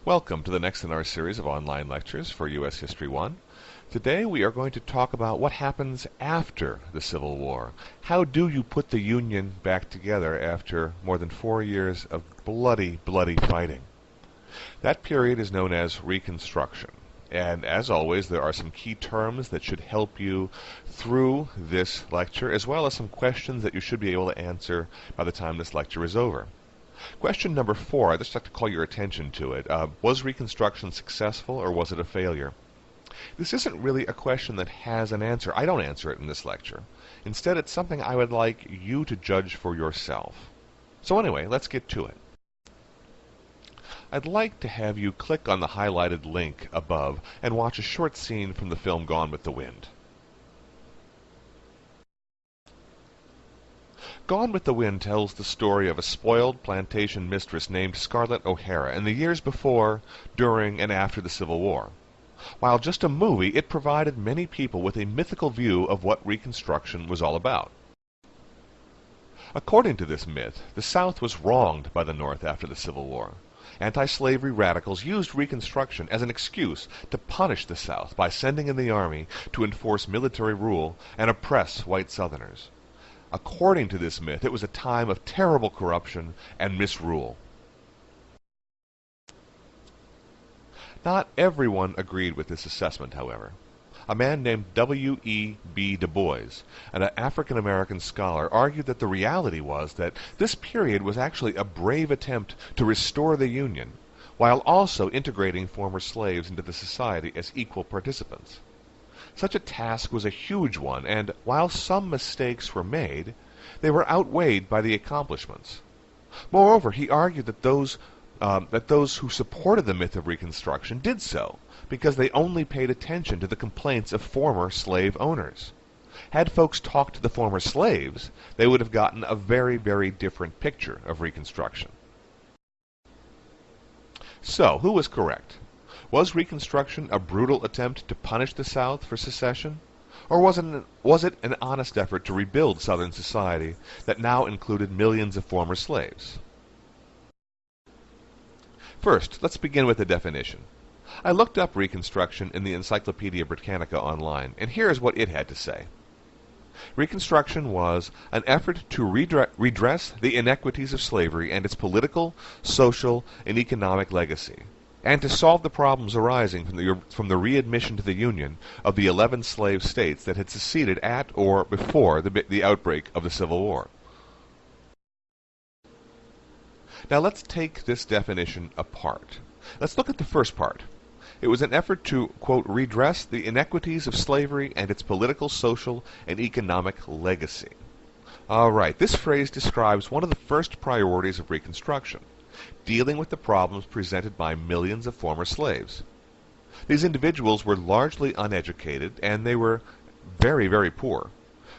Welcome to the next in our series of online lectures for U.S. History 1. Today we are going to talk about what happens after the Civil War. How do you put the Union back together after more than 4 years of bloody fighting? That period is known as Reconstruction. And as always, there are some key terms that should help you through this lecture, as well as some questions that you should be able to answer by the time this lecture is over. Question number 4, I'd just like to call your attention to it. Was Reconstruction successful or was it a failure? This isn't really a question that has an answer. I don't answer it in this lecture. Instead, it's something I would like you to judge for yourself. So anyway, let's get to it. I'd like to have you click on the highlighted link above and watch a short scene from the film Gone with the Wind. Gone with the Wind tells the story of a spoiled plantation mistress named Scarlett O'Hara in the years before, during, and after the Civil War. While just a movie, it provided many people with a mythical view of what Reconstruction was all about. According to this myth, the South was wronged by the North after the Civil War. Anti-slavery radicals used Reconstruction as an excuse to punish the South by sending in the army to enforce military rule and oppress white Southerners. According to this myth, it was a time of terrible corruption and misrule. Not everyone agreed with this assessment, however. A man named W.E.B. Du Bois, an African-American scholar, argued that the reality was that this period was actually a brave attempt to restore the Union, while also integrating former slaves into the society as equal participants. Such a task was a huge one, and while some mistakes were made, they were outweighed by the accomplishments. Moreover, he argued that those who supported the myth of Reconstruction did so because they only paid attention to the complaints of former slave owners. Had folks talked to the former slaves, they would have gotten a very different picture of Reconstruction. So, who was correct? Was Reconstruction a brutal attempt to punish the South for secession? Or was it an honest effort to rebuild Southern society that now included millions of former slaves? First, let's begin with the definition. I looked up Reconstruction in the Encyclopedia Britannica online, and here is what it had to say. Reconstruction was an effort to redress the inequities of slavery and its political, social, and economic legacy, and to solve the problems arising from the readmission to the Union of the 11 slave states that had seceded at or before the outbreak of the Civil War. Now let's take this definition apart. Let's look at the first part. It was an effort to, quote, redress the inequities of slavery and its political, social, and economic legacy. All right, this phrase describes one of the first priorities of Reconstruction, dealing with the problems presented by millions of former slaves. These individuals were largely uneducated, and they were very poor.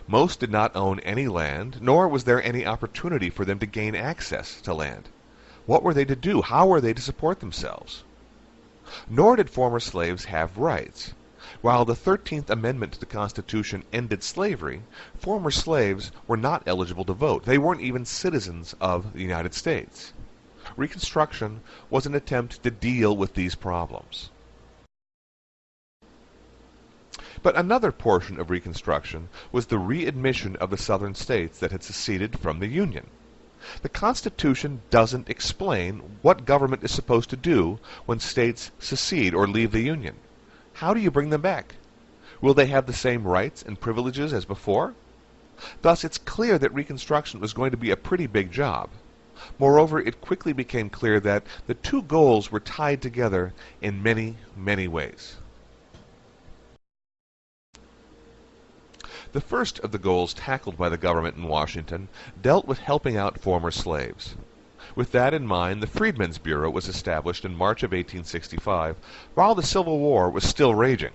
Most did not own any land, nor was there any opportunity for them to gain access to land. What were they to do? How were they to support themselves? Nor did former slaves have rights. While the 13th Amendment to the Constitution ended slavery, former slaves were not eligible to vote. They weren't even citizens of the United States. Reconstruction was an attempt to deal with these problems. But another portion of Reconstruction was the readmission of the southern states that had seceded from the Union. The Constitution doesn't explain what government is supposed to do when states secede or leave the Union. How do you bring them back? Will they have the same rights and privileges as before? Thus, it's clear that Reconstruction was going to be a pretty big job. Moreover, it quickly became clear that the two goals were tied together in many ways. The first of the goals tackled by the government in Washington dealt with helping out former slaves. With that in mind, the Freedmen's Bureau was established in March of 1865, while the Civil War was still raging.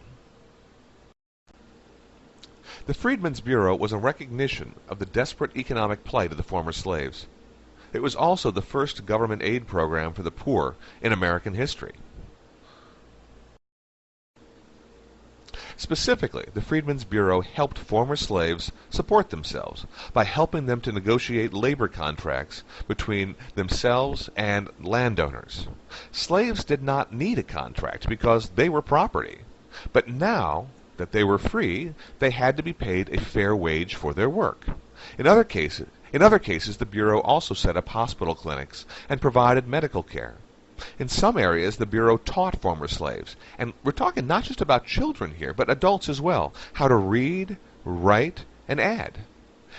The Freedmen's Bureau was a recognition of the desperate economic plight of the former slaves. It was also the first government aid program for the poor in American history. Specifically, the Freedmen's Bureau helped former slaves support themselves by helping them to negotiate labor contracts between themselves and landowners. Slaves did not need a contract because they were property. But now that they were free, they had to be paid a fair wage for their work. In other cases, the Bureau also set up hospital clinics and provided medical care. In some areas, the Bureau taught former slaves, and we're talking not just about children here, but adults as well, how to read, write, and add.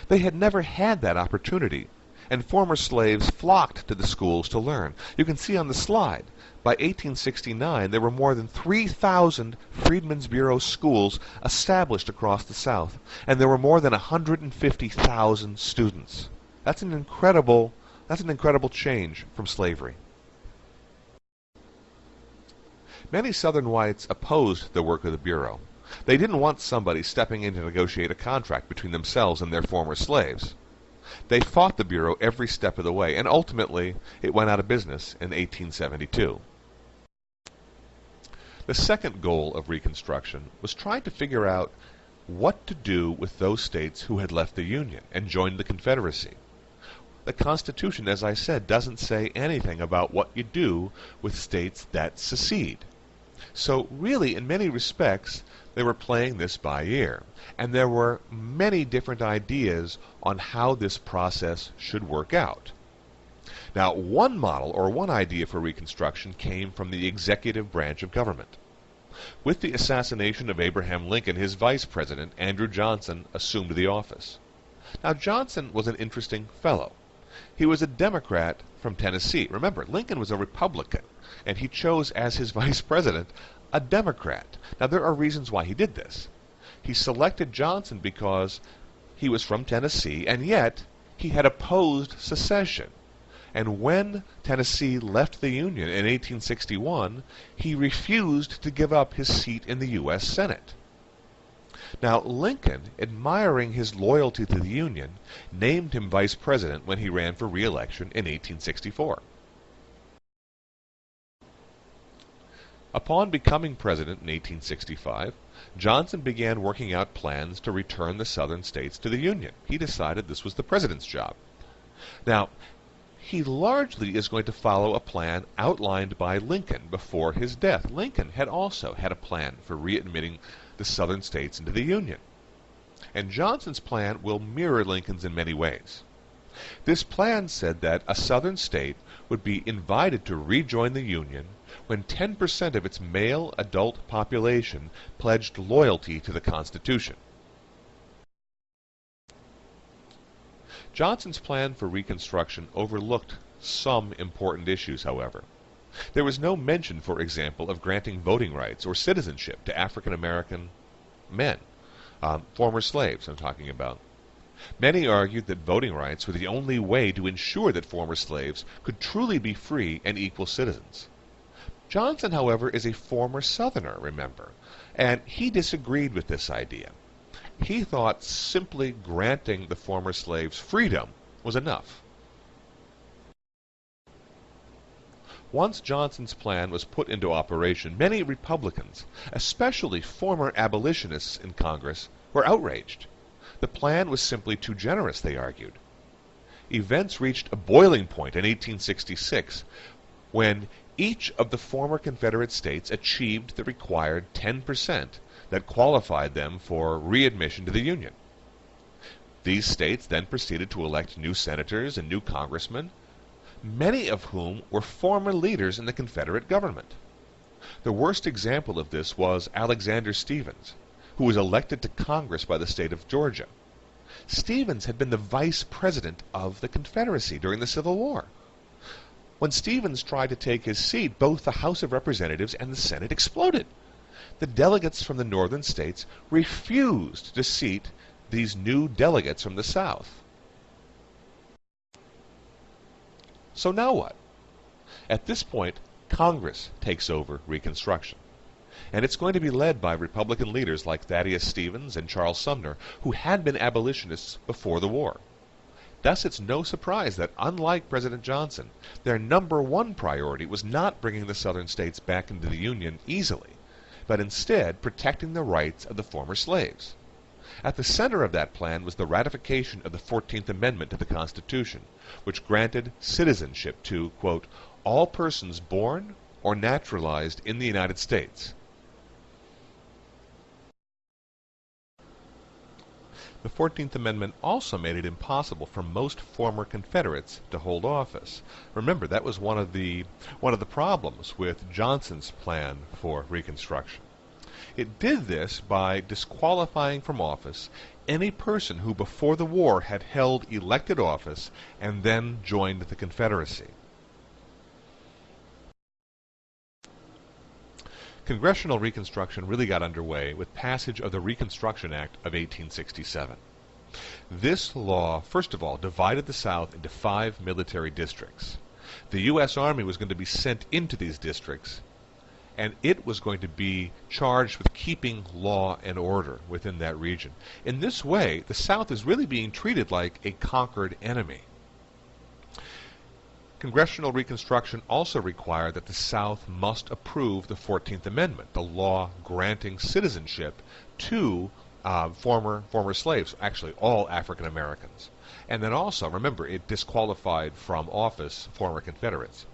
They had never had that opportunity, and former slaves flocked to the schools to learn. You can see on the slide, by 1869, there were more than 3,000 Freedmen's Bureau schools established across the South, and there were more than 150,000 students. That's an incredible change from slavery. Many Southern whites opposed the work of the Bureau. They didn't want somebody stepping in to negotiate a contract between themselves and their former slaves. They fought the Bureau every step of the way, and ultimately it went out of business in 1872. The second goal of Reconstruction was trying to figure out what to do with those states who had left the Union and joined the Confederacy. The Constitution, as I said, doesn't say anything about what you do with states that secede. So really, in many respects, they were playing this by ear, and there were many different ideas on how this process should work out. Now, one model or one idea for Reconstruction came from the executive branch of government. With the assassination of Abraham Lincoln, his vice president, Andrew Johnson, assumed the office. Now, Johnson was an interesting fellow. He was a Democrat from Tennessee. Remember, Lincoln was a Republican, and he chose as his vice president a Democrat. Now, there are reasons why he did this. He selected Johnson because he was from Tennessee, and yet he had opposed secession. And when Tennessee left the Union in 1861, he refused to give up his seat in the U.S. Senate. Now, Lincoln, admiring his loyalty to the Union, named him vice president when he ran for re-election in 1864. Upon becoming president in 1865, Johnson began working out plans to return the southern states to the Union. He decided this was the president's job. Now, he largely is going to follow a plan outlined by Lincoln before his death. Lincoln had also had a plan for readmitting the southern states into the Union. And Johnson's plan will mirror Lincoln's in many ways. This plan said that a southern state would be invited to rejoin the Union when 10% of its male adult population pledged loyalty to the Constitution. Johnson's plan for Reconstruction overlooked some important issues, however. There was no mention, for example, of granting voting rights or citizenship to African American men, former slaves I'm talking about. Many argued that voting rights were the only way to ensure that former slaves could truly be free and equal citizens. Johnson, however, is a former Southerner, remember, and he disagreed with this idea. He thought simply granting the former slaves freedom was enough. Once Johnson's plan was put into operation, many Republicans, especially former abolitionists in Congress, were outraged. The plan was simply too generous, they argued. Events reached a boiling point in 1866 when each of the former Confederate states achieved the required 10% that qualified them for readmission to the Union. These states then proceeded to elect new senators and new congressmen, many of whom were former leaders in the Confederate government. The worst example of this was Alexander Stephens, who was elected to Congress by the state of Georgia. Stephens had been the vice president of the Confederacy during the Civil War. When Stephens tried to take his seat, both the House of Representatives and the Senate exploded. The delegates from the northern states refused to seat these new delegates from the South. So now what? At this point, Congress takes over Reconstruction. And it's going to be led by Republican leaders like Thaddeus Stevens and Charles Sumner, who had been abolitionists before the war. Thus, it's no surprise that, unlike President Johnson, their number one priority was not bringing the southern states back into the Union easily, but instead protecting the rights of the former slaves. At the center of that plan was the ratification of the 14th Amendment to the Constitution, which granted citizenship to, quote, all persons born or naturalized in the United States. The 14th Amendment also made it impossible for most former Confederates to hold office. Remember, that was one of the problems with Johnson's plan for Reconstruction. It did this by disqualifying from office any person who before the war had held elected office and then joined the Confederacy. Congressional Reconstruction really got underway with passage of the Reconstruction Act of 1867. This law, first of all, divided the South into 5 military districts. The U.S. Army was going to be sent into these districts, and it was going to be charged with keeping law and order within that region. In this way, the South is really being treated like a conquered enemy. Congressional Reconstruction also required that the South must approve the 14th Amendment, the law granting citizenship to former slaves, actually all African Americans. And then also, remember, it disqualified from office former Confederates.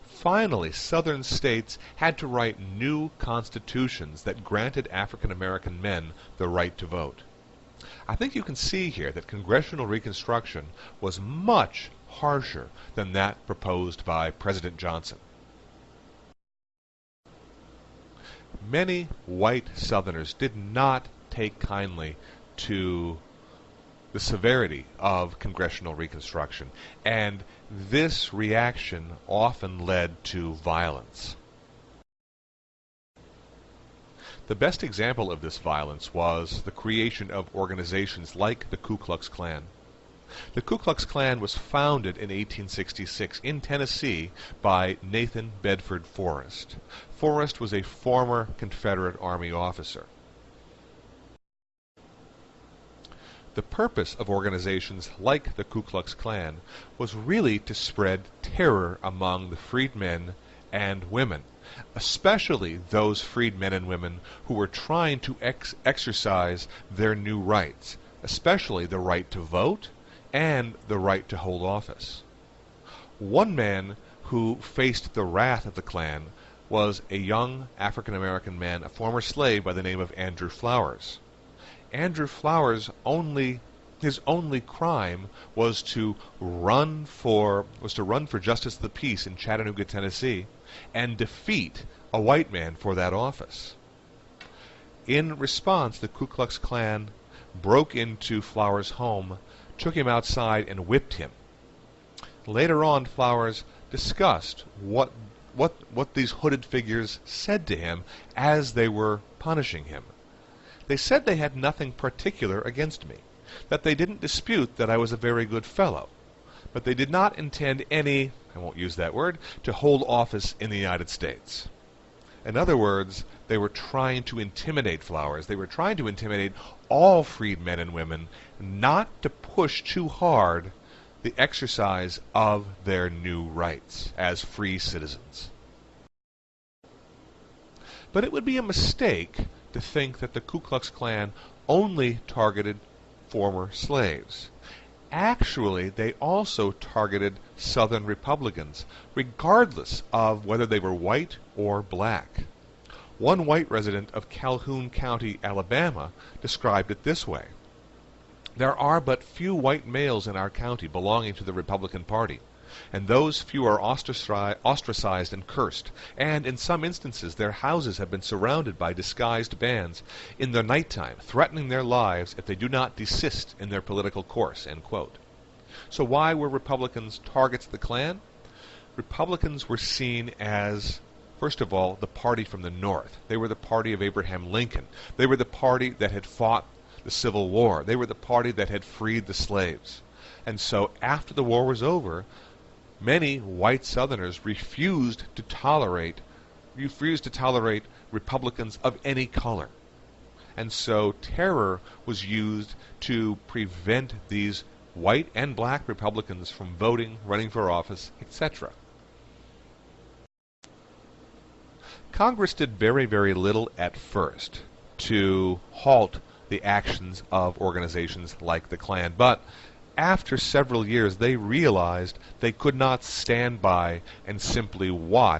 Finally, Southern states had to write new constitutions that granted African American men the right to vote. I think you can see here that Congressional Reconstruction was much harsher than that proposed by President Johnson. Many white Southerners did not take kindly to the severity of Congressional Reconstruction, and this reaction often led to violence. The best example of this violence was the creation of organizations like the Ku Klux Klan. The Ku Klux Klan was founded in 1866 in Tennessee by Nathan Bedford Forrest. Forrest was a former Confederate Army officer. The purpose of organizations like the Ku Klux Klan was really to spread terror among the freedmen and women, especially those freedmen and women who were trying to exercise their new rights, especially the right to vote and the right to hold office. One man who faced the wrath of the Klan was a young African American man, a former slave by the name of Andrew Flowers. Andrew Flowers' his only crime was to run for justice of the peace in Chattanooga, Tennessee, and defeat a white man for that office. In response, the Ku Klux Klan broke into Flowers' home, took him outside, and whipped him. Later on, Flowers discussed what these hooded figures said to him as they were punishing him. They said they had nothing particular against me, that they didn't dispute that I was a very good fellow, but they did not intend any, I won't use that word, to hold office in the United States. In other words, they were trying to intimidate Flowers. They were trying to intimidate all freed men and women not to push too hard the exercise of their new rights as free citizens. But it would be a mistake to think that the Ku Klux Klan only targeted former slaves. Actually, they also targeted Southern Republicans, regardless of whether they were white or black. One white resident of Calhoun County, Alabama, described it this way: "There are but few white males in our county belonging to the Republican Party, and those few are ostracized and cursed, and in some instances their houses have been surrounded by disguised bands in the nighttime, threatening their lives if they do not desist in their political course." End quote. So why were Republicans targets of the Klan? Republicans were seen as, first of all, the party from the North. They were the party of Abraham Lincoln. They were the party that had fought the Civil War. They were the party that had freed the slaves. And so after the war was over, many white Southerners refused to tolerate Republicans of any color. And so terror was used to prevent these white and black Republicans from voting, running for office, etc. Congress did very, very little at first to halt the actions of organizations like the Klan, but after several years they realized they could not stand by and simply watch